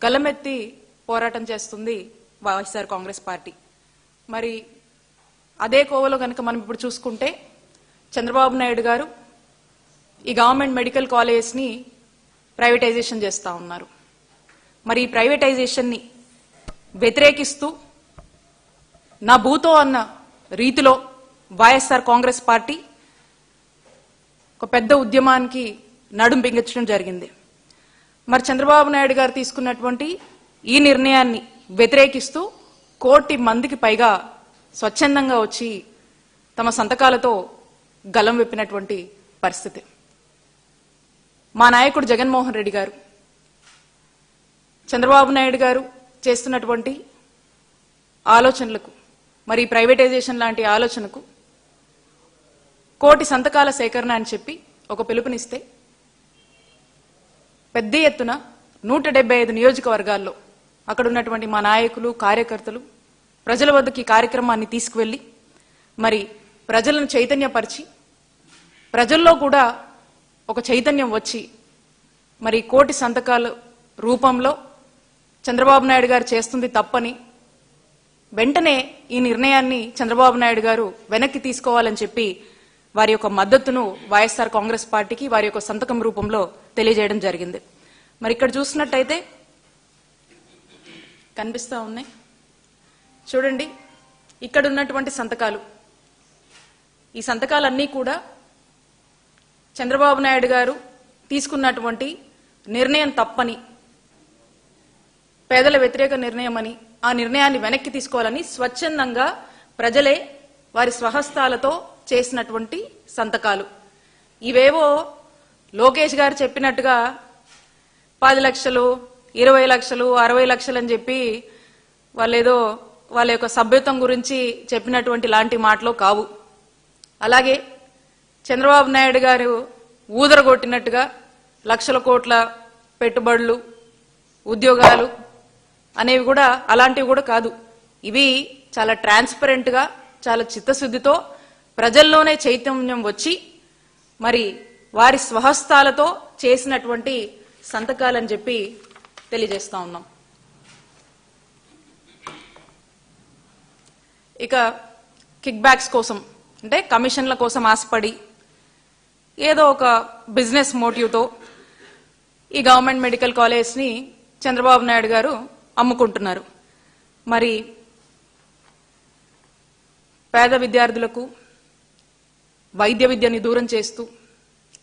గలమెత్తి పోరాటం చేస్తుంది వైఎస్ఆర్ కాంగ్రెస్ పార్టీ. మరి అదే కోవలో కనుక మనం ఇప్పుడు చూసుకుంటే చంద్రబాబు నాయుడు గారు ఈ గవర్నమెంట్ మెడికల్ కాలేజెస్ని ప్రైవేటైజేషన్ చేస్తూ ఉన్నారు. మరి ఈ ప్రైవేటైజేషన్ని వ్యతిరేకిస్తూ నా భూతో అన్న రీతిలో వైఎస్ఆర్ కాంగ్రెస్ పార్టీ ఒక పెద్ద ఉద్యమానికి నడుం బిగించడం జరిగింది. మరి చంద్రబాబు నాయుడు గారు తీసుకున్నటువంటి ఈ నిర్ణయాన్ని వ్యతిరేకిస్తూ 1 కోటి మందికి పైగా స్వచ్ఛందంగా వచ్చి తమ సంతకాలతో గలం విప్పినటువంటి పరిస్థితి. మా నాయకుడు జగన్మోహన్ రెడ్డి గారు చంద్రబాబు నాయుడు గారు చేస్తున్నటువంటి ఆలోచనలకు, మరి ప్రైవేటైజేషన్ లాంటి ఆలోచనకు 1 కోటి సంతకాల సేకరణ అని చెప్పి ఒక పిలుపునిస్తే పెద్ద ఎత్తున 175 నియోజకవర్గాల్లో అక్కడ ఉన్నటువంటి మా నాయకులు, కార్యకర్తలు ప్రజల వద్దకు ఈ కార్యక్రమాన్ని తీసుకువెళ్లి మరి ప్రజలను చైతన్యపరిచి ప్రజల్లో కూడా ఒక చైతన్యం వచ్చి మరి 1 కోటి సంతకాల రూపంలో చంద్రబాబు నాయుడు గారు చేస్తుంది తప్పని వెంటనే ఈ నిర్ణయాన్ని చంద్రబాబు నాయుడు గారు వెనక్కి తీసుకోవాలని చెప్పి వారి యొక్క మద్దతును వైఎస్ఆర్ కాంగ్రెస్ పార్టీకి వారి యొక్క సంతకం రూపంలో తెలియజేయడం జరిగింది. మరి ఇక్కడ చూసినట్టయితే కనిపిస్తా ఉన్నాయి చూడండి, ఇక్కడ ఉన్నటువంటి సంతకాలు, ఈ సంతకాలన్నీ కూడా చంద్రబాబు నాయుడు గారు తీసుకున్నటువంటి నిర్ణయం తప్పని, పేదల వ్యతిరేక నిర్ణయం అని, ఆ నిర్ణయాన్ని వెనక్కి తీసుకోవాలని స్వచ్ఛందంగా ప్రజలే వారి స్వహస్తాలతో చేసినటువంటి సంతకాలు. ఇవేవో లోకేష్ గారు చెప్పినట్టుగా 10 లక్షలు, 20 లక్షలు, 60 లక్షలు అని చెప్పి వాళ్ళేదో వాళ్ళ యొక్క సభ్యత్వం గురించి చెప్పినటువంటి లాంటి మాటలు కావు. అలాగే చంద్రబాబు నాయుడు గారు ఊదరగొట్టినట్టుగా లక్షల కోట్ల పెట్టుబడులు, ఉద్యోగాలు అనేవి కూడా అలాంటివి కూడా కాదు. ఇవి చాలా ట్రాన్స్పరెంట్ గా, చాలా చిత్తశుద్ధితో ప్రజల్లోనే చైతన్యం వచ్చి మరి వారి స్వహస్తాలతో చేసినటువంటి సంతకాలని చెప్పి తెలియజేస్తా ఉన్నాం. ఇక కిక్ బ్యాక్స్ కోసం, అంటే కమిషన్ల కోసం ఆశపడి ఏదో ఒక బిజినెస్ మోటివ్తో ఈ గవర్నమెంట్ మెడికల్ కాలేజ్ని చంద్రబాబు నాయుడు గారు అమ్ముకుంటున్నారు. మరి పేద విద్యార్థులకు వైద్య విద్యని దూరం చేస్తూ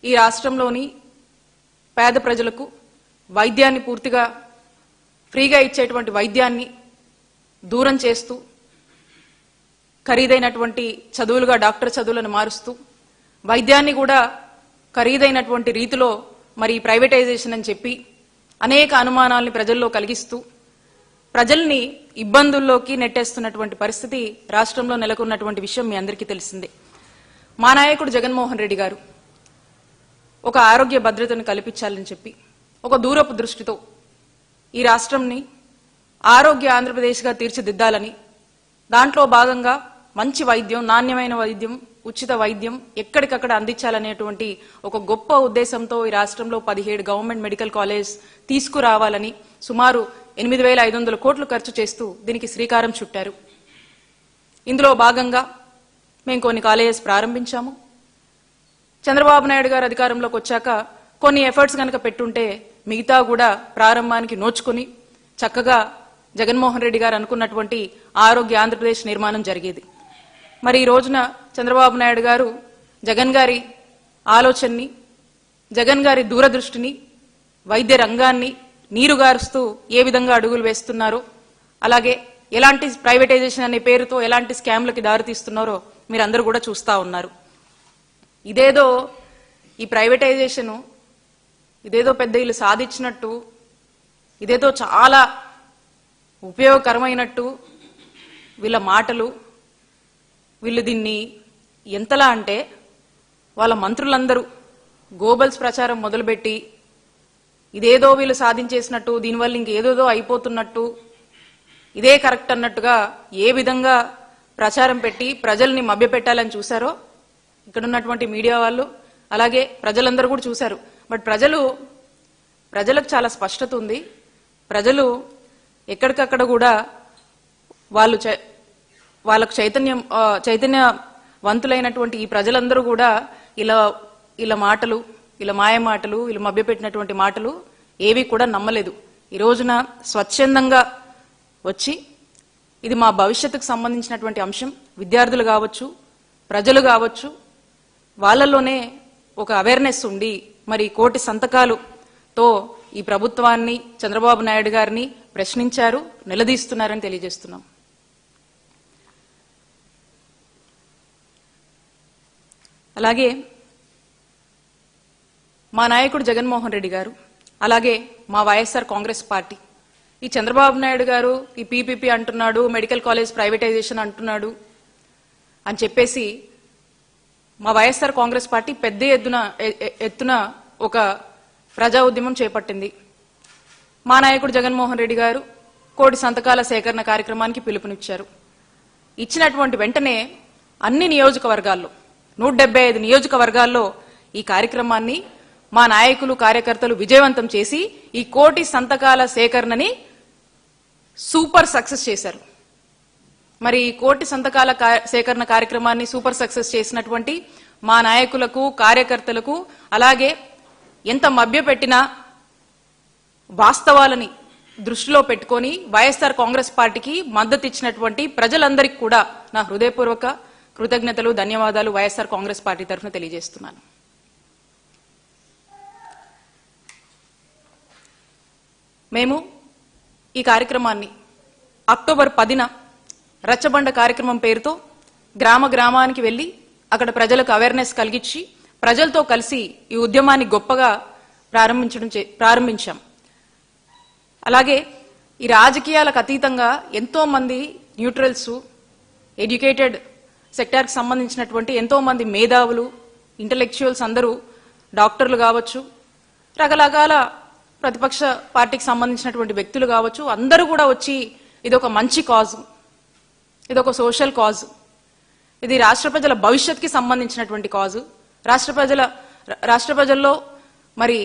ఈ రాష్ట్రంలోని పేద ప్రజలకు వైద్యాన్ని పూర్తిగా ఫ్రీగా ఇచ్చేటువంటి వైద్యాన్ని దూరం చేస్తూ ఖరీదైనటువంటి చదువులుగా డాక్టర్ చదువులను మారుస్తూ వైద్యాన్ని కూడా ఖరీదైనటువంటి రీతిలో మరి ప్రైవేటైజేషన్ అని చెప్పి అనేక అనుమానాల్ని ప్రజల్లో కలిగిస్తూ ప్రజల్ని ఇబ్బందుల్లోకి నెట్టేస్తున్నటువంటి పరిస్థితి రాష్ట్రంలో నెలకొన్నటువంటి విషయం మీ అందరికీ తెలిసిందే. మా నాయకుడు జగన్మోహన్ రెడ్డి గారు ఒక ఆరోగ్య భద్రతను కల్పించాలని చెప్పి ఒక దూరపు దృష్టితో ఈ రాష్ట్రంని ఆరోగ్య ఆంధ్రప్రదేశ్గా తీర్చిదిద్దాలని, దాంట్లో భాగంగా మంచి వైద్యం, నాణ్యమైన వైద్యం, ఉచిత వైద్యం ఎక్కడికక్కడ అందించాలనేటువంటి ఒక గొప్ప ఉద్దేశంతో ఈ రాష్ట్రంలో 17 గవర్నమెంట్ మెడికల్ కాలేజ్ తీసుకురావాలని సుమారు 8,500 కోట్లు ఖర్చు చేస్తూ దీనికి శ్రీకారం చుట్టారు. ఇందులో భాగంగా మేము కొన్ని కాలేజెస్ ప్రారంభించాము. చంద్రబాబు నాయుడు గారు అధికారంలోకి వచ్చాక కొన్ని ఎఫర్ట్స్ కనుక పెట్టుంటే మిగతా కూడా ప్రారంభానికి నోచుకుని చక్కగా జగన్మోహన్ రెడ్డి గారు అనుకున్నటువంటి ఆరోగ్య ఆంధ్రప్రదేశ్ నిర్మాణం జరిగేది. మరి ఈ రోజున చంద్రబాబు నాయుడు గారు జగన్ గారి ఆలోచనని, జగన్ గారి దూరదృష్టిని, వైద్య రంగాన్ని నీరుగారుస్తూ ఏ విధంగా అడుగులు వేస్తున్నారో, అలాగే ఎలాంటి ప్రైవేటైజేషన్ అనే పేరుతో ఎలాంటి స్కామ్లకి దారితీస్తున్నారో మీరందరూ కూడా చూస్తా ఉన్నారు. ఇదేదో ఈ ప్రైవేటైజేషను ఇదేదో పెద్ద ఇల్లు సాధించినట్టు, ఇదేదో చాలా ఉపయోగకరమైనట్టు వీళ్ళ మాటలు. వీళ్ళు దీన్ని ఎంతలా అంటే వాళ్ళ మంత్రులందరూ గోబల్స్ ప్రచారం మొదలుపెట్టి ఇదేదో వీళ్ళు సాధించేసినట్టు, దీనివల్ల ఇంకేదేదో అయిపోతున్నట్టు, ఇదే కరెక్ట్ అన్నట్టుగా ఏ విధంగా ప్రచారం పెట్టి ప్రజల్ని మభ్యపెట్టాలని చూశారో ఇక్కడ ఉన్నటువంటి మీడియా వాళ్ళు, అలాగే ప్రజలందరూ కూడా చూశారు. బట్ ప్రజలకు చాలా స్పష్టత ఉంది. ప్రజలు ఎక్కడికక్కడ కూడా వాళ్ళకు చైతన్యవంతులైనటువంటి ఈ ప్రజలందరూ కూడా ఇలా మాటలు, ఇలా మాయ మాటలు, ఇలా మభ్యపెట్టినటువంటి మాటలు ఏవి కూడా నమ్మలేదు. ఈ రోజున స్వచ్ఛందంగా వచ్చి ఇది మా భవిష్యత్తుకు సంబంధించినటువంటి అంశం, విద్యార్థులు కావచ్చు, ప్రజలు కావచ్చు, వాళ్ళలోనే ఒక అవేర్నెస్ ఉండి మరి 1 కోటి సంతకాలుతో ఈ ప్రభుత్వాన్ని, చంద్రబాబు నాయుడు గారిని ప్రశ్నించారు, నిలదీస్తున్నారని తెలియజేస్తున్నాం. అలాగే మా నాయకుడు జగన్మోహన్ రెడ్డి గారు, అలాగే మా వైఎస్ఆర్ కాంగ్రెస్ పార్టీ, ఈ చంద్రబాబు నాయుడు గారు ఈ పీపీపీ అంటున్నాడు, మెడికల్ కాలేజ్ ప్రైవేటైజేషన్ అంటున్నాడు అని చెప్పేసి మా వైఎస్ఆర్ కాంగ్రెస్ పార్టీ పెద్ద ఎత్తున ఒక ప్రజా ఉద్యమం చేపట్టింది. మా నాయకుడు జగన్మోహన్ రెడ్డి గారు 1 కోటి సంతకాల సేకరణ కార్యక్రమానికి పిలుపునిచ్చారు. ఇచ్చినటువంటి వెంటనే అన్ని నియోజకవర్గాల్లో 175 నియోజకవర్గాల్లో ఈ కార్యక్రమాన్ని మా నాయకులు, కార్యకర్తలు విజయవంతం చేసి ఈ 1 కోటి సంతకాల సేకరణని సూపర్ సక్సెస్ చేశారు. మరి 1 కోటి సంతకాల సేకరణ కార్యక్రమాన్ని సూపర్ సక్సెస్ చేసినటువంటి మా నాయకులకు, కార్యకర్తలకు, అలాగే ఎంత మభ్యపెట్టినా వాస్తవాలని దృష్టిలో పెట్టుకొని వైఎస్ఆర్ కాంగ్రెస్ పార్టీకి మద్దతు ఇచ్చినటువంటి ప్రజలందరికీ కూడా నా హృదయపూర్వక కృతజ్ఞతలు, ధన్యవాదాలు వైఎస్ఆర్ కాంగ్రెస్ పార్టీ తరఫున తెలియజేస్తున్నాను. మేము ఈ కార్యక్రమాన్ని అక్టోబర్ 10న రచ్చబండ కార్యక్రమం పేరుతో గ్రామానికి వెళ్లి అక్కడ ప్రజలకు అవేర్నెస్ కలిగించి ప్రజలతో కలిసి ఈ ఉద్యమాన్ని గొప్పగా ప్రారంభించాం. అలాగే ఈ రాజకీయాలకు అతీతంగా ఎంతో మంది న్యూట్రల్స్, ఎడ్యుకేటెడ్ సెక్టార్కి సంబంధించినటువంటి ఎంతో మంది మేధావులు, ఇంటలెక్చువల్స్ అందరూ, డాక్టర్లు కావచ్చు, రకరకాల ప్రతిపక్ష పార్టీకి సంబంధించినటువంటి వ్యక్తులు కావచ్చు, అందరూ కూడా వచ్చి ఇదొక మంచి కాజ్, ఇదొక సోషల్ కాజ్, ఇది రాష్ట్ర ప్రజల భవిష్యత్తుకి సంబంధించినటువంటి కాజు, రాష్ట్ర ప్రజల్లో మరి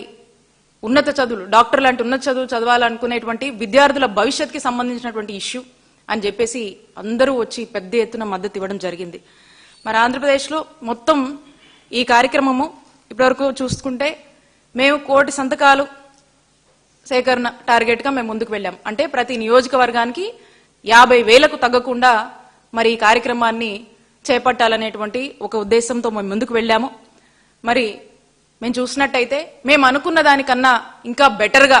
ఉన్నత చదువులు, డాక్టర్ లాంటి ఉన్నత చదువులు చదవాలనుకునేటువంటి విద్యార్థుల భవిష్యత్తుకి సంబంధించినటువంటి ఇష్యూ అని చెప్పేసి అందరూ వచ్చి పెద్ద ఎత్తున మద్దతు ఇవ్వడం జరిగింది. మరి ఆంధ్రప్రదేశ్లో మొత్తం ఈ కార్యక్రమము ఇప్పటివరకు చూసుకుంటే మేము 1 కోటి సంతకాలు సేకరణ టార్గెట్గా మేము ముందుకు వెళ్ళాం. అంటే ప్రతి నియోజకవర్గానికి 50,000కు తగ్గకుండా మరి ఈ కార్యక్రమాన్ని చేపట్టాలనేటువంటి ఒక ఉద్దేశంతో మేము ముందుకు వెళ్ళాము. మరి మేము చూసినట్టయితే మేము అనుకున్న దానికన్నా ఇంకా బెటర్గా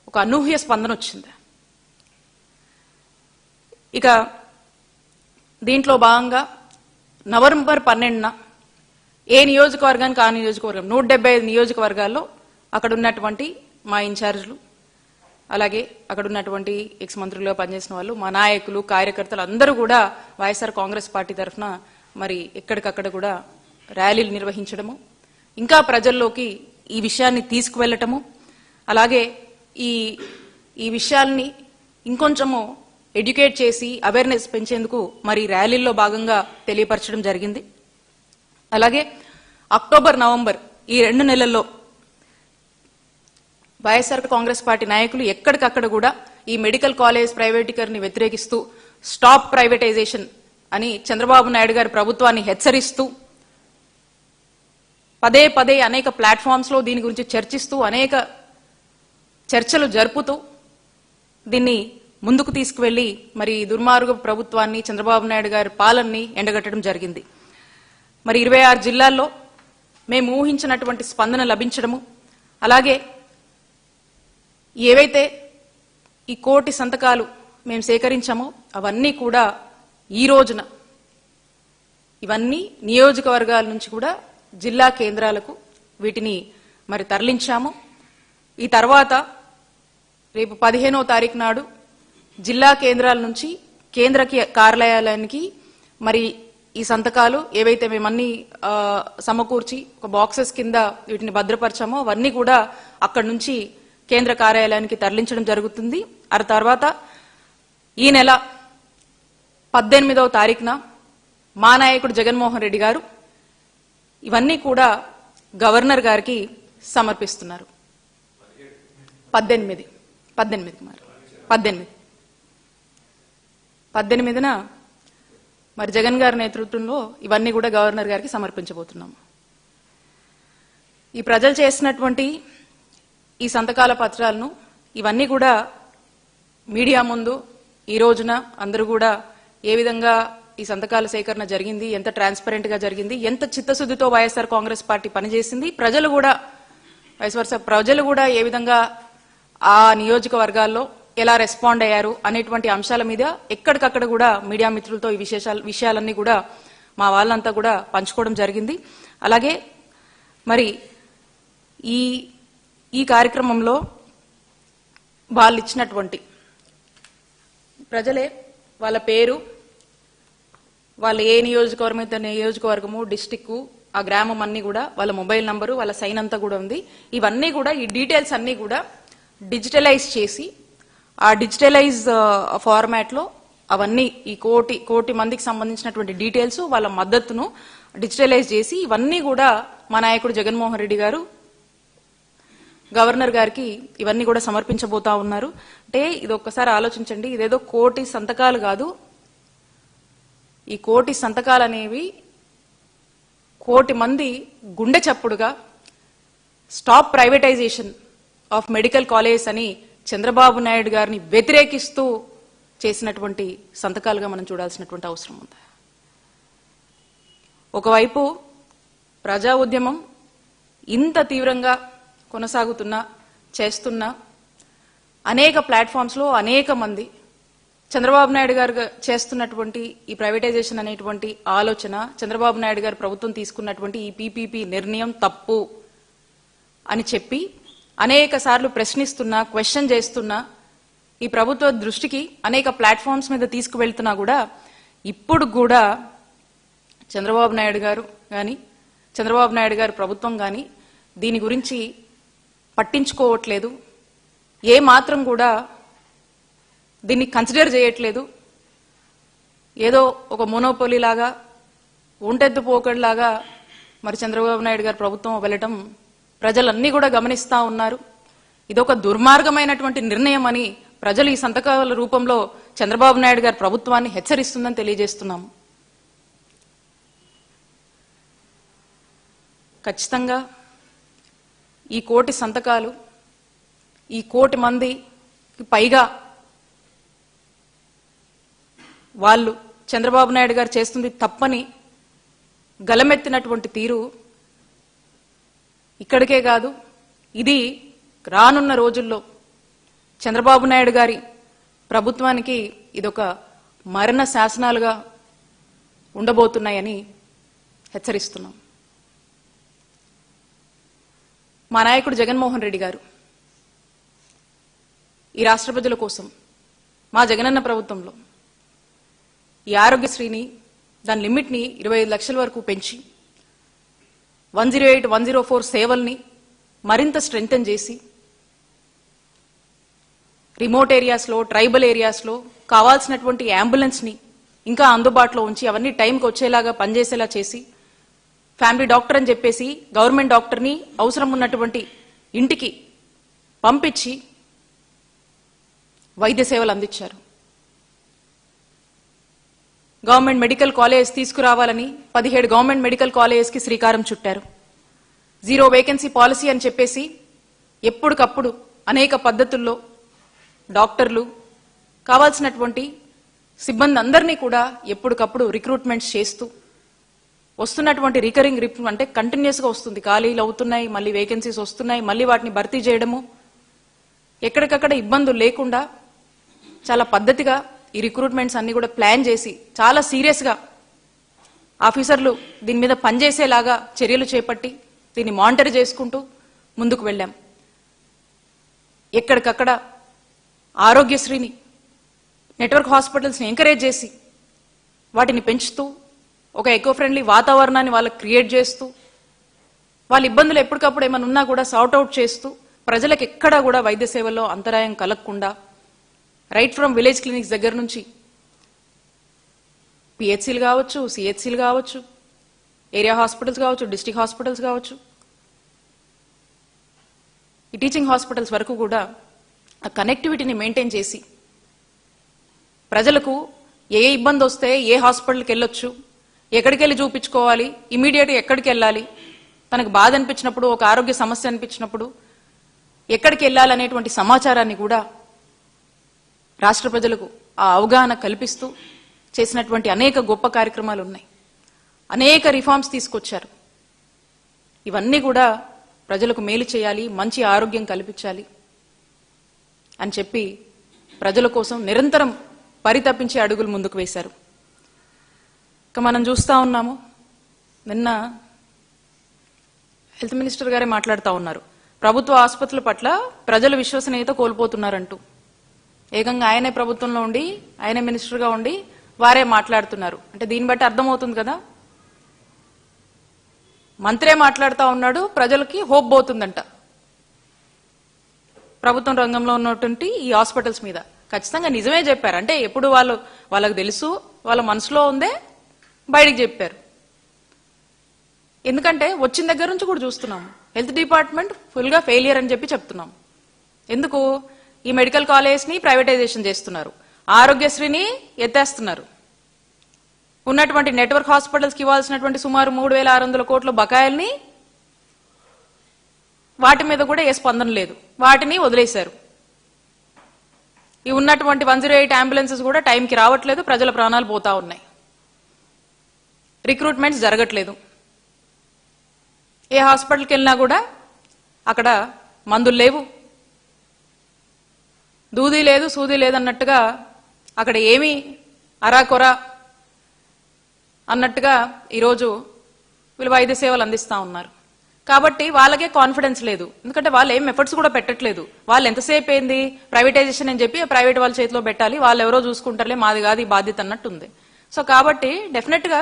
ఒక అనూహ్య స్పందన వచ్చింది. ఇక దీంట్లో భాగంగా నవంబర్ 12న ఏ నియోజకవర్గానికి ఆ నియోజకవర్గం 175 నియోజకవర్గాల్లో అక్కడ ఉన్నటువంటి మా ఇన్ఛార్జీలు, అలాగే అక్కడ ఉన్నటువంటి ఎక్స్ మంత్రులుగా పనిచేసిన వాళ్ళు, మా నాయకులు, కార్యకర్తలు అందరూ కూడా వైఎస్ఆర్ కాంగ్రెస్ పార్టీ తరఫున మరి ఎక్కడికక్కడ కూడా ర్యాలీలు నిర్వహించడము, ఇంకా ప్రజల్లోకి ఈ విషయాన్ని తీసుకువెళ్ళటము, అలాగే ఈ విషయాల్ని ఇంకొంచెము ఎడ్యుకేట్ చేసి అవేర్నెస్ పెంచేందుకు మరి ర్యాలీల్లో భాగంగా తెలియపరచడం జరిగింది. అలాగే అక్టోబర్, నవంబర్ ఈ 2 నెలల్లో వైఎస్ఆర్ కాంగ్రెస్ పార్టీ నాయకులు ఎక్కడికక్కడ కూడా ఈ మెడికల్ కాలేజ్ ప్రైవేటీకరణని వ్యతిరేకిస్తూ, స్టాప్ ప్రైవేటైజేషన్ అని చంద్రబాబు నాయుడు గారి ప్రభుత్వాన్ని హెచ్చరిస్తూ, పదే అనేక ప్లాట్ఫామ్స్ లో దీని గురించి చర్చిస్తూ, అనేక చర్చలు జరుపుతూ దీన్ని ముందుకు తీసుకువెళ్లి మరి దుర్మార్గ ప్రభుత్వాన్ని, చంద్రబాబు నాయుడు గారి పాలనని ఎండగట్టడం జరిగింది. మరి 26 జిల్లాల్లో మేము ఊహించినటువంటి స్పందన లభించడము, అలాగే ఏవైతే ఈ 1 కోటి సంతకాలు మేము సేకరించామో అవన్నీ కూడా ఈ రోజున ఇవన్నీ నియోజకవర్గాల నుంచి కూడా జిల్లా కేంద్రాలకు వీటిని మరి తరలించాము. ఈ తర్వాత రేపు 15వ తారీఖు నాడు జిల్లా కేంద్రాల నుంచి కేంద్ర కార్యాలయానికి మరి ఈ సంతకాలు ఏవైతే మేమన్నీ సమకూర్చి ఒక బాక్సెస్ కింద వీటిని భద్రపరచామో అవన్నీ కూడా అక్కడి నుంచి కేంద్ర కార్యాలయానికి తరలించడం జరుగుతుంది. ఆ తర్వాత ఈ నెల 18వ తారీఖున మా నాయకుడు జగన్మోహన్ రెడ్డి గారు ఇవన్నీ కూడా గవర్నర్ గారికి సమర్పిస్తున్నారు. 18న మరి జగన్ గారి నేతృత్వంలో ఇవన్నీ కూడా గవర్నర్ గారికి సమర్పించబోతున్నాం. ఈ ప్రజలు చేసినటువంటి ఈ సంతకాల పత్రాలను ఇవన్నీ కూడా మీడియా ముందు ఈ రోజున అందరూ కూడా ఏ విధంగా ఈ సంతకాల సేకరణ జరిగింది, ఎంత ట్రాన్స్పరెంట్ గా జరిగింది, ఎంత చిత్తశుద్ధితో వైఎస్ఆర్ కాంగ్రెస్ పార్టీ పనిచేసింది, ప్రజలు కూడా ఏ విధంగా ఆ నియోజకవర్గాల్లో ఎలా రెస్పాండ్ అయ్యారు అనేటువంటి అంశాల మీద ఎక్కడికక్కడ కూడా మీడియా మిత్రులతో ఈ విషయాలన్నీ కూడా మా వాళ్ళంతా కూడా పంచుకోవడం జరిగింది. అలాగే మరి ఈ కార్యక్రమంలో వాళ్ళు ఇచ్చినటువంటి ప్రజలే వాళ్ళ పేరు, వాళ్ళ ఏ నియోజకవర్గము, డిస్టిక్, ఆ గ్రామం అన్ని కూడా వాళ్ళ మొబైల్ నంబరు, వాళ్ళ సైన్ అంతా కూడా ఉంది. ఇవన్నీ కూడా ఈ డీటెయిల్స్ అన్ని కూడా డిజిటలైజ్ చేసి ఆ డిజిటలైజ్ ఫార్మాట్ లో అవన్నీ ఈ కోటి మందికి సంబంధించినటువంటి డీటెయిల్స్, వాళ్ళ మద్దతును డిజిటలైజ్ చేసి ఇవన్నీ కూడా మా నాయకుడు జగన్మోహన్ రెడ్డి గారు గవర్నర్ గారికి ఇవన్నీ కూడా సమర్పించబోతా ఉన్నారు. అంటే ఇది ఒక్కసారి ఆలోచించండి, ఇదేదో కోటి సంతకాలు కాదు. ఈ కోటి సంతకాలు అనేవి కోటి మంది గుండె చప్పుడుగా stop privatisation of medical college అని చంద్రబాబు నాయుడు గారిని వ్యతిరేకిస్తూ చేసినటువంటి సంతకాలుగా మనం చూడాల్సినటువంటి అవసరం ఉంది. ఒకవైపు ప్రజా ఉద్యమం ఇంత తీవ్రంగా చేస్తున్నా అనేక ప్లాట్ఫామ్స్ లో అనేక మంది చంద్రబాబు నాయుడు గారు చేస్తున్నటువంటి ఈ ప్రైవేటైజేషన్ అనేటువంటి ఆలోచన, చంద్రబాబు నాయుడు గారు ప్రభుత్వం తీసుకున్నటువంటి ఈ పీపీపీ నిర్ణయం తప్పు అని చెప్పి అనేక సార్లు ప్రశ్నిస్తున్నా, క్వశ్చన్ చేస్తున్నా, ఈ ప్రభుత్వ దృష్టికి అనేక ప్లాట్ఫామ్స్ మీద తీసుకువెళ్తున్నా కూడా ఇప్పుడు కూడా చంద్రబాబు నాయుడు గారు ప్రభుత్వం గాని దీని గురించి పట్టించుకోవట్లేదు. ఏ మాత్రం కూడా దీన్ని కన్సిడర్ చేయట్లేదు. ఏదో ఒక మోనోపోలీ లాగా, ఒంటెద్దు పోకడిలాగా మరి చంద్రబాబు నాయుడు గారు ప్రభుత్వం వెళ్ళటం ప్రజలన్నీ కూడా గమనిస్తా ఉన్నారు. ఇదొక దుర్మార్గమైనటువంటి నిర్ణయం అని ప్రజలు ఈ సంతకాల రూపంలో చంద్రబాబు నాయుడు గారి ప్రభుత్వాన్ని హెచ్చరిస్తుందని తెలియజేస్తున్నాము. ఖచ్చితంగా ఈ కోటి సంతకాలు, ఈ కోటి మందికి పైగా వాళ్ళు చంద్రబాబు నాయుడు గారు చేస్తుంది తప్పని గలమెత్తినటువంటి తీరు ఇక్కడికే కాదు, ఇది రానున్న రోజుల్లో చంద్రబాబు నాయుడు గారి ప్రభుత్వానికి ఇదొక మరణ శాసనాలుగా ఉండబోతున్నాయని హెచ్చరిస్తున్నాం. మా నాయకుడు జగన్మోహన్ రెడ్డి గారు ఈ రాష్ట్ర ప్రజల కోసం మా జగనన్న ప్రభుత్వంలో ఈ ఆరోగ్యశ్రీని దాని లిమిట్ని 25 లక్షల వరకు పెంచి 108, 104 సేవల్ని మరింత స్ట్రెంగ్తెన్ చేసి రిమోట్ ఏరియాస్లో, ట్రైబల్ ఏరియాస్లో కావాల్సినటువంటి అంబులెన్స్ ని ఇంకా అందుబాటులో ఉంచి అవన్నీ టైంకి వచ్చేలాగా పనిచేసేలా చేసి ఫ్యామిలీ డాక్టర్ అని చెప్పేసి గవర్నమెంట్ డాక్టర్ని అవసరం ఉన్నటువంటి ఇంటికి పంపించి వైద్య సేవలు అందించారు. గవర్నమెంట్ మెడికల్ కాలేజ్ తీసుకురావాలని 17 గవర్నమెంట్ మెడికల్ కాలేజెస్కి శ్రీకారం చుట్టారు. 0 వేకెన్సీ పాలసీ అని చెప్పేసి ఎప్పటికప్పుడు అనేక పద్ధతుల్లో డాక్టర్లు కావాల్సినటువంటి సిబ్బంది అందరినీ కూడా ఎప్పటికప్పుడు రిక్రూట్మెంట్స్ చేస్తూ వస్తున్నటువంటి రికరింగ్ అంటే కంటిన్యూస్ గా వస్తుంది, ఖాళీలు అవుతున్నాయి, మళ్ళీ వేకెన్సీస్ వస్తున్నాయి, మళ్ళీ వాటిని భర్తీ చేయడము, ఎక్కడికక్కడ ఇబ్బందులు లేకుండా చాలా పద్ధతిగా ఈ రిక్రూట్మెంట్స్ అన్ని కూడా ప్లాన్ చేసి చాలా సీరియస్ గా ఆఫీసర్లు దీని మీద పనిచేసేలాగా చర్యలు చేపట్టి దీన్ని మానిటర్ చేసుకుంటూ ముందుకు వెళ్ళాం. ఎక్కడికక్కడ ఆరోగ్యశ్రీని, నెట్వర్క్ హాస్పిటల్స్ ని ఎంకరేజ్ చేసి వాటిని పెంచుతూ ఒక ఎకో ఫ్రెండ్లీ వాతావరణాన్ని వాళ్ళకి క్రియేట్ చేస్తూ వాళ్ళ ఇబ్బందులు ఎప్పటికప్పుడు ఏమైనా ఉన్నా కూడా సార్ట్ అవుట్ చేస్తూ ప్రజలకు ఎక్కడా కూడా వైద్య సేవల్లో అంతరాయం కలగకుండా రైట్ ఫ్రమ్ విలేజ్ క్లినిక్స్ దగ్గర నుంచి పిహెచ్సీలు కావచ్చు, సిహెచ్సీలు కావచ్చు, ఏరియా హాస్పిటల్స్ కావచ్చు, డిస్ట్రిక్ట్ హాస్పిటల్స్ కావచ్చు, ఈ టీచింగ్ హాస్పిటల్స్ వరకు కూడా ఆ కనెక్టివిటీని మెయింటైన్ చేసి ప్రజలకు ఏ ఇబ్బంది వస్తే ఏ హాస్పిటల్కి వెళ్ళొచ్చు, ఎక్కడికి వెళ్ళి చూపించుకోవాలి, ఇమీడియట్గా ఎక్కడికి వెళ్ళాలి, తనకు బాధ అనిపించినప్పుడు, ఒక ఆరోగ్య సమస్య అనిపించినప్పుడు ఎక్కడికి వెళ్ళాలనేటువంటి సమాచారాన్ని కూడా రాష్ట్ర ప్రజలకు ఆ అవగాహన కల్పిస్తూ చేసినటువంటి అనేక గొప్ప కార్యక్రమాలు ఉన్నాయి. అనేక రిఫార్మ్స్ తీసుకొచ్చారు. ఇవన్నీ కూడా ప్రజలకు మేలు చేయాలి, మంచి ఆరోగ్యం కల్పించాలి అని చెప్పి ప్రజల కోసం నిరంతరం పరితపించే అడుగులు ముందుకు వేశారు. ఇక మనం చూస్తా ఉన్నాము, నిన్న హెల్త్ మినిస్టర్ గారే మాట్లాడుతూ ఉన్నారు, ప్రభుత్వ ఆసుపత్రుల పట్ల ప్రజల విశ్వసనీయత కోల్పోతున్నారంటూ. ఏకంగా ఆయనే ప్రభుత్వంలో ఉండి, ఆయనే మినిస్టర్గా ఉండి వారే మాట్లాడుతున్నారు. అంటే దీన్ని బట్టి అర్థమవుతుంది కదా, మంత్రే మాట్లాడుతూ ఉన్నాడు, ప్రజలకి హోప్ పోతుందంట ప్రభుత్వం రంగంలో ఉన్నటువంటి ఈ హాస్పిటల్స్ మీద. ఖచ్చితంగా నిజమే చెప్పారు. అంటే ఎప్పుడు వాళ్ళకు తెలుసు, వాళ్ళ మనసులో ఉందే బయటికి చెప్పారు. ఎందుకంటే వచ్చిన దగ్గర నుంచి కూడా చూస్తున్నాం, హెల్త్ డిపార్ట్మెంట్ ఫుల్గా ఫెయిలియర్ అని చెప్పి చెప్తున్నాం. ఎందుకు? ఈ మెడికల్ కాలేజ్ని ప్రైవేటైజేషన్ చేస్తున్నారు, ఆరోగ్యశ్రీని ఎత్తేస్తున్నారు, ఉన్నటువంటి నెట్వర్క్ హాస్పిటల్స్కి ఇవ్వాల్సినటువంటి సుమారు 3,600 కోట్ల బకాయిల్ని వాటి మీద కూడా ఏ స్పందన లేదు, వాటిని వదిలేశారు. ఈ ఉన్నటువంటి 108 అంబులెన్సెస్ కూడా టైంకి రావట్లేదు, ప్రజల ప్రాణాలు పోతా ఉన్నాయి, రిక్రూట్మెంట్స్ జరగట్లేదు. ఏ హాస్పిటల్కి వెళ్ళినా కూడా అక్కడ మందులు లేవు, దూది లేదు, సూది లేదన్నట్టుగా అక్కడ ఏమీ అరాకొర అన్నట్టుగా ఈరోజు వీళ్ళు వైద్య సేవలు అందిస్తూ ఉన్నారు. కాబట్టి వాళ్ళకే కాన్ఫిడెన్స్ లేదు, ఎందుకంటే వాళ్ళు ఏం ఎఫర్ట్స్ కూడా పెట్టట్లేదు. వాళ్ళు ఎంతసేపు ఏంది ప్రైవేటైజేషన్ అని చెప్పి ప్రైవేట్ వాళ్ళ చేతిలో పెట్టాలి, వాళ్ళు ఎవరో చూసుకుంటారులే, మాది కాదు ఈ బాధ్యత అన్నట్టు ఉంది. సో కాబట్టి డెఫినెట్ గా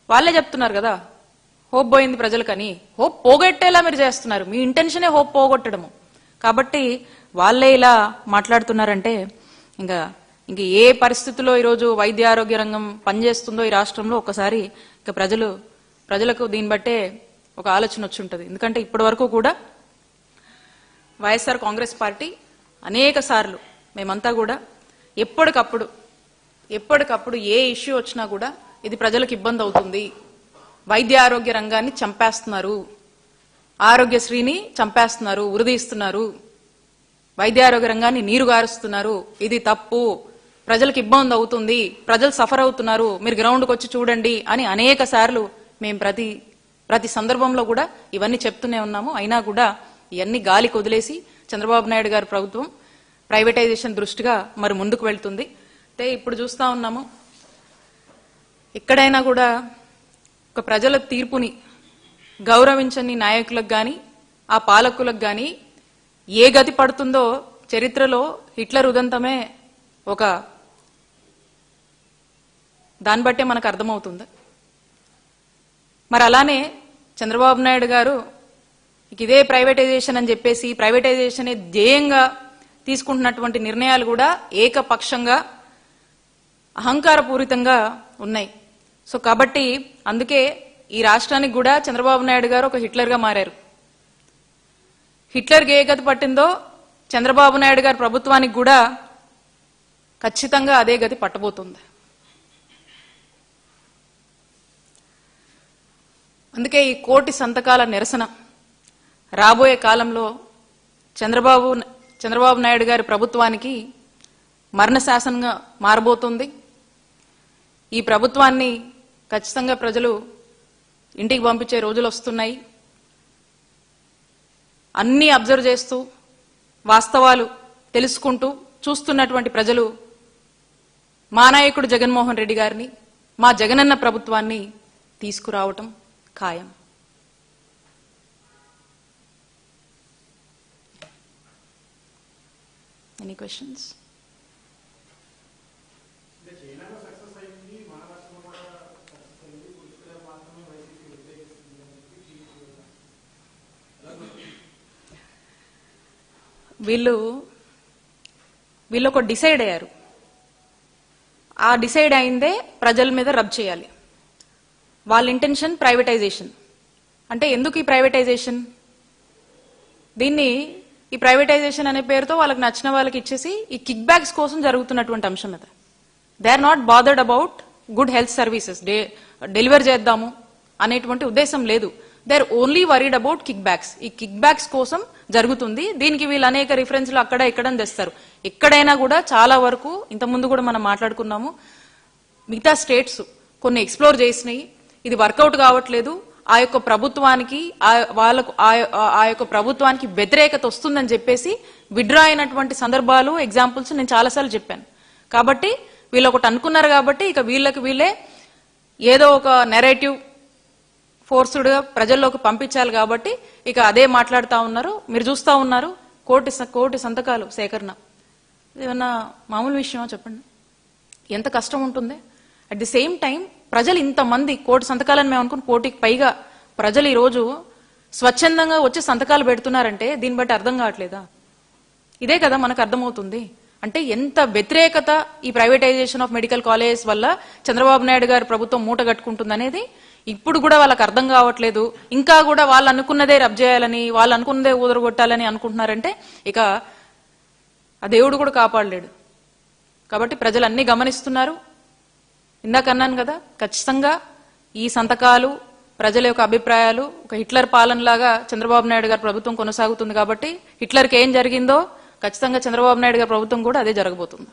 వాళ్ళే చెప్తున్నారు కదా, హోప్ పోయింది ప్రజలకని. హోప్ పోగొట్టేలా మీరు చేస్తున్నారు, మీ ఇంటెన్షనే హోప్ పోగొట్టడము. కాబట్టి వాళ్ళే ఇలా మాట్లాడుతున్నారంటే ఇంక ఏ పరిస్థితుల్లో ఈరోజు వైద్య ఆరోగ్య రంగం పనిచేస్తుందో ఈ రాష్ట్రంలో ఒక్కసారి ఇక ప్రజలకు దీన్ని బట్టే ఒక ఆలోచన వచ్చి ఉంటుంది. ఎందుకంటే ఇప్పటి వరకు కూడా వైఎస్ఆర్ కాంగ్రెస్ పార్టీ అనేక సార్లు మేమంతా కూడా ఎప్పటికప్పుడు ఏ ఇష్యూ వచ్చినా కూడా ఇది ప్రజలకు ఇబ్బంది అవుతుంది, వైద్య ఆరోగ్య రంగాన్ని చంపేస్తున్నారు, ఆరోగ్యశ్రీని చంపేస్తున్నారు, ఉరిదీస్తున్నారు, వైద్య ఆరోగ్య రంగాన్ని నీరు గారుస్తున్నారు, ఇది తప్పు, ప్రజలకు ఇబ్బంది అవుతుంది, ప్రజలు సఫర్ అవుతున్నారు, మీరు గ్రౌండ్కి వచ్చి చూడండి అని అనేక సార్లు మేము ప్రతి సందర్భంలో కూడా ఇవన్నీ చెప్తూనే ఉన్నాము. అయినా కూడా ఇవన్నీ గాలికి వదిలేసి చంద్రబాబు నాయుడు గారి ప్రభుత్వం ప్రైవేటైజేషన్ దృష్టిగా మరి ముందుకు వెళ్తుంది. అయితే ఇప్పుడు చూస్తా ఉన్నాము, ఎక్కడైనా కూడా ఒక ప్రజల తీర్పుని గౌరవించని నాయకులకు కానీ ఆ పాలకులకు కానీ ఏ గతి పడుతుందో చరిత్రలో హిట్లర్ ఉదంతమే ఒక దాన్ని బట్టే మనకు అర్థమవుతుంది. మరి అలానే చంద్రబాబు నాయుడు గారు ఇదే ప్రైవేటైజేషన్ అని చెప్పేసి ప్రైవేటైజేషన్ ధ్యేయంగా తీసుకుంటున్నటువంటి నిర్ణయాలు కూడా ఏకపక్షంగా అహంకారపూరితంగా ఉన్నాయి. సో కాబట్టి అందుకే ఈ రాష్ట్రానికి కూడా చంద్రబాబు నాయుడు గారు ఒక హిట్లర్గా మారారు. హిట్లర్కి ఏ గతి పట్టిందో చంద్రబాబు నాయుడు గారి ప్రభుత్వానికి కూడా ఖచ్చితంగా అదే గతి పట్టబోతుంది. అందుకే ఈ కోటి సంతకాల నిరసన రాబోయే కాలంలో చంద్రబాబు నాయుడు గారి ప్రభుత్వానికి మరణ శాసనంగా మారబోతుంది. ఈ ప్రభుత్వాన్ని ఖచ్చితంగా ప్రజలు ఇంటికి పంపించే రోజులు వస్తున్నాయి. అన్నీ అబ్జర్వ్ చేస్తూ వాస్తవాలు తెలుసుకుంటూ చూస్తున్నటువంటి ప్రజలు మా నాయకుడు జగన్మోహన్ రెడ్డి గారిని, మా జగనన్న ప్రభుత్వాన్ని తీసుకురావటం ఖాయం. Any questions? వీళ్ళు ఒక డిసైడ్ అయ్యారు. ఆ డిసైడ్ అయిందే ప్రజల మీద రబ్ చేయాలి. వాళ్ళ ఇంటెన్షన్ ప్రైవేటైజేషన్. అంటే ఎందుకు ఈ ప్రైవేటైజేషన్? దీన్ని ఈ ప్రైవేటైజేషన్ అనే పేరుతో వాళ్ళకి నచ్చిన వాళ్ళకి ఇచ్చేసి ఈ కిక్ బ్యాక్స్ కోసం జరుగుతున్నటువంటి అంశం ఇది. They are not bothered about good health services deliver చేద్దాము అనేటువంటి ఉద్దేశం లేదు. They are only worried about kick backs. ఈ కిక్ బ్యాక్స్ కోసం జరుగుతుంది. దీనికి వీళ్ళు అనేక రిఫరెన్స్లు అక్కడ ఇక్కడ తెస్తారు. ఎక్కడైనా కూడా చాలా వరకు ఇంతకుముందు కూడా మనం మాట్లాడుకున్నాము, మిగతా స్టేట్స్ కొన్ని ఎక్స్ప్లోర్ చేసినాయి, ఇది వర్కౌట్ కావట్లేదు, ఆ యొక్క ప్రభుత్వానికి ఆ యొక్క ప్రభుత్వానికి వ్యతిరేకత వస్తుందని చెప్పేసి విడ్రా అయినటువంటి సందర్భాలు ఎగ్జాంపుల్స్ నేను చాలాసార్లు చెప్పాను. కాబట్టి వీళ్ళు ఒకటి అనుకున్నారు కాబట్టి ఇక వీళ్ళే ఏదో ఒక నెరేటివ్ ఫోర్స్డ్గా ప్రజల్లోకి పంపించాలి కాబట్టి ఇక అదే మాట్లాడుతూ ఉన్నారు. మీరు చూస్తూ ఉన్నారు కోటి సంతకాలు సేకరణ. ఏమన్నా మామూలు విషయమా చెప్పండి? ఎంత కష్టం ఉంటుంది. అట్ ది సేమ్ టైం ప్రజలు ఇంతమంది కోటి సంతకాలని మేము అనుకుని కోటికి పైగా ప్రజలు ఈరోజు స్వచ్ఛందంగా వచ్చి సంతకాలు పెడుతున్నారంటే దీన్ని బట్టి అర్థం కావట్లేదా? ఇదే కదా మనకు అర్థమవుతుంది. అంటే ఎంత వ్యతిరేకత ఈ ప్రైవేటైజేషన్ ఆఫ్ మెడికల్ కాలేజ్ వల్ల చంద్రబాబు నాయుడు గారి ప్రభుత్వం మూట కట్టుకుంటుంది అనేది ఇప్పుడు కూడా వాళ్ళకి అర్థం కావట్లేదు. ఇంకా కూడా వాళ్ళు అనుకున్నదే రబ్ చేయాలని, వాళ్ళు అనుకున్నదే ఊదరగొట్టాలని అనుకుంటున్నారంటే ఇక ఆ దేవుడు కూడా కాపాడలేడు. కాబట్టి ప్రజలు అన్ని గమనిస్తున్నారు. ఇందాక అన్నాను కదా, ఖచ్చితంగా ఈ సంతకాలు ప్రజల యొక్క అభిప్రాయాలు ఒక హిట్లర్ పాలనలాగా చంద్రబాబు నాయుడు గారి ప్రభుత్వం కొనసాగుతుంది. కాబట్టి హిట్లర్కి ఏం జరిగిందో ఖచ్చితంగా చంద్రబాబు నాయుడు గారి ప్రభుత్వం కూడా అదే జరగబోతుంది.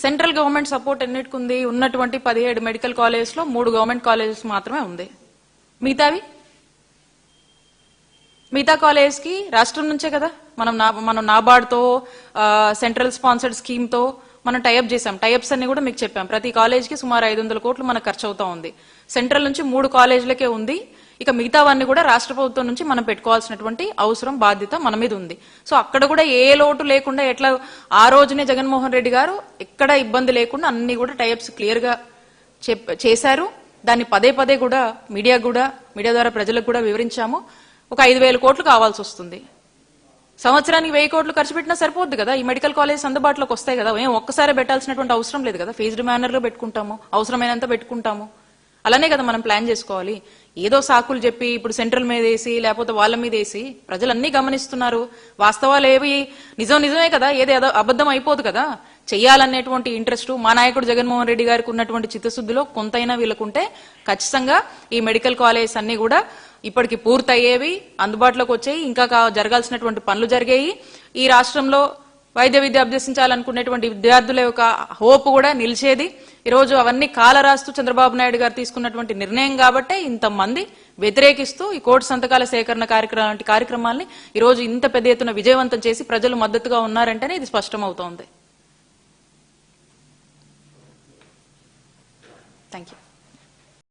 సెంట్రల్ గవర్నమెంట్ సపోర్ట్ ఎన్నిటికి ఉంది? ఉన్నటువంటి 17 మెడికల్ కాలేజెస్ లో 3 గవర్నమెంట్ కాలేజెస్ మాత్రమే ఉంది. మిగతా కాలేజ్ కి రాష్ట్రం నుంచే కదా మనం నాబార్డ్తో సెంట్రల్ స్పాన్సర్డ్ స్కీమ్ తో మనం టైఅప్ చేసాం. టైఅప్స్ అన్ని కూడా మీకు చెప్పాం. ప్రతి కాలేజ్కి సుమారు 500 కోట్లు మనకు ఖర్చు అవుతా ఉంది. సెంట్రల్ నుంచి 3 కాలేజీలకే ఉంది. ఇక మిగతావన్నీ కూడా రాష్ట్ర ప్రభుత్వం నుంచి మనం పెట్టుకోవాల్సినటువంటి అవసరం, బాధ్యత మన మీద ఉంది. సో అక్కడ కూడా ఏ లోటు లేకుండా ఎట్లా ఆ రోజునే జగన్మోహన్ రెడ్డి గారు ఎక్కడ ఇబ్బంది లేకుండా అన్ని కూడా టైఅప్స్ క్లియర్ గా చేశారు. దాన్ని పదే కూడా మీడియా ద్వారా ప్రజలకు కూడా వివరించాము. ఒక 5,000 కోట్లు కావాల్సి వస్తుంది. సంవత్సరానికి 1,000 కోట్లు ఖర్చు పెట్టినా సరిపోద్ది కదా. ఈ మెడికల్ కాలేజ్ అందుబాటులోకి వస్తాయి కదా. ఏం ఒక్కసారి పెట్టాల్సినటువంటి అవసరం లేదు కదా. ఫేజ్డ్ మేనర్ లో పెట్టుకుంటాము, అవసరమైనంత పెట్టుకుంటాము. అలానే కదా మనం ప్లాన్ చేసుకోవాలి. ఏదో సాకులు చెప్పి ఇప్పుడు సెంట్రల్ మీద వేసి లేకపోతే వాళ్ళ మీద వేసి ప్రజలన్నీ గమనిస్తున్నారు. వాస్తవాలు ఏవి నిజమే కదా, ఏది అబద్ధం అయిపోదు కదా. చెయ్యాలనేటువంటి ఇంట్రెస్ట్ మా నాయకుడు జగన్మోహన్ రెడ్డి గారికి ఉన్నటువంటి చిత్తశుద్ధిలో కొంతైనా వీళ్ళకుంటే ఖచ్చితంగా ఈ మెడికల్ కాలేజ్ అన్ని కూడా ఇప్పటికి పూర్తయ్యేవి, అందుబాటులోకి వచ్చాయి, ఇంకా జరగాల్సినటువంటి పనులు జరిగాయి. ఈ రాష్ట్రంలో వైద్య విద్య అభ్యసించాలనుకునేటువంటి విద్యార్థుల యొక్క హోప్ కూడా నిలిచేది. ఈరోజు అవన్నీ కాలరాస్తూ చంద్రబాబు నాయుడు గారు తీసుకున్నటువంటి నిర్ణయం కాబట్టే ఇంతమంది వ్యతిరేకిస్తూ ఈ కోటి సంతకాల సేకరణ కార్యక్రమాల్ని ఈరోజు ఇంత పెద్ద ఎత్తున విజయవంతం చేసి ప్రజలు మద్దతుగా ఉన్నారంటేనే ఇది స్పష్టమవుతోంది. Thank you.